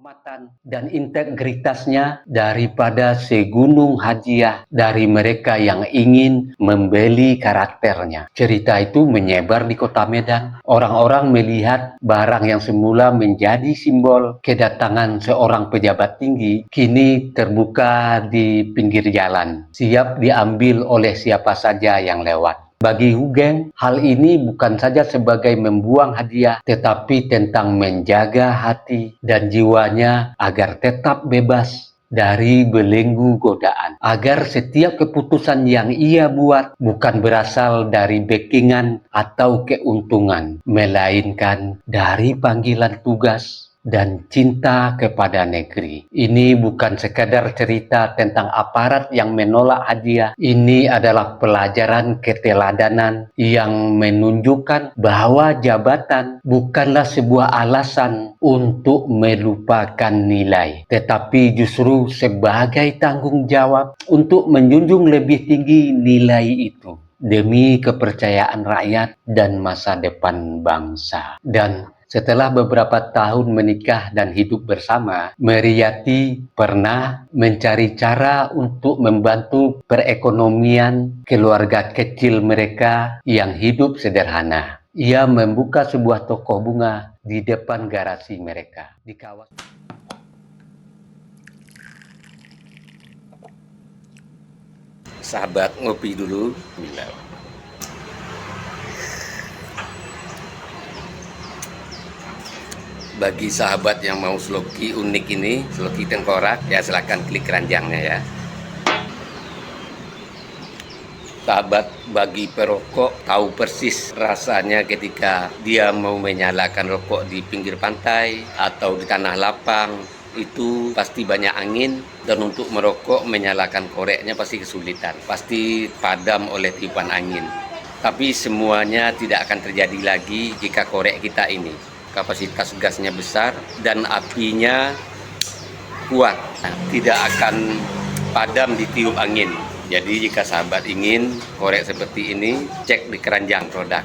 kehormatan dan integritasnya daripada segunung hadiah dari mereka yang ingin membeli karakternya. Cerita itu menyebar di kota Medan. Orang-orang melihat barang yang semula menjadi simbol kedatangan seorang pejabat tinggi, kini terbuka di pinggir jalan, siap diambil oleh siapa saja yang lewat. Bagi Hugeng, hal ini bukan saja sebagai membuang hadiah, tetapi tentang menjaga hati dan jiwanya agar tetap bebas dari belenggu godaan. Agar setiap keputusan yang ia buat bukan berasal dari backingan atau keuntungan, melainkan dari panggilan tugas dan cinta kepada negeri. Ini bukan sekadar cerita tentang aparat yang menolak hadiah. Ini adalah pelajaran keteladanan yang menunjukkan bahwa jabatan bukanlah sebuah alasan untuk melupakan nilai, tetapi justru sebagai tanggung jawab untuk menjunjung lebih tinggi nilai itu demi kepercayaan rakyat dan masa depan bangsa. Dan setelah beberapa tahun menikah dan hidup bersama, Mariyati pernah mencari cara untuk membantu perekonomian keluarga kecil mereka yang hidup sederhana. Ia membuka sebuah toko bunga di depan garasi mereka di kawasan. Sahabat, ngopi dulu. Bagi sahabat yang mau sloki unik ini, sloki tengkorak, ya silahkan klik keranjangnya ya. Sahabat, bagi perokok tahu persis rasanya ketika dia mau menyalakan rokok di pinggir pantai atau di tanah lapang. Itu pasti banyak angin, dan untuk merokok menyalakan koreknya pasti kesulitan, pasti padam oleh tiupan angin. Tapi semuanya tidak akan terjadi lagi jika korek kita ini kapasitas gasnya besar dan apinya kuat, tidak akan padam ditiup angin. Jadi jika sahabat ingin korek seperti ini, cek di keranjang produk.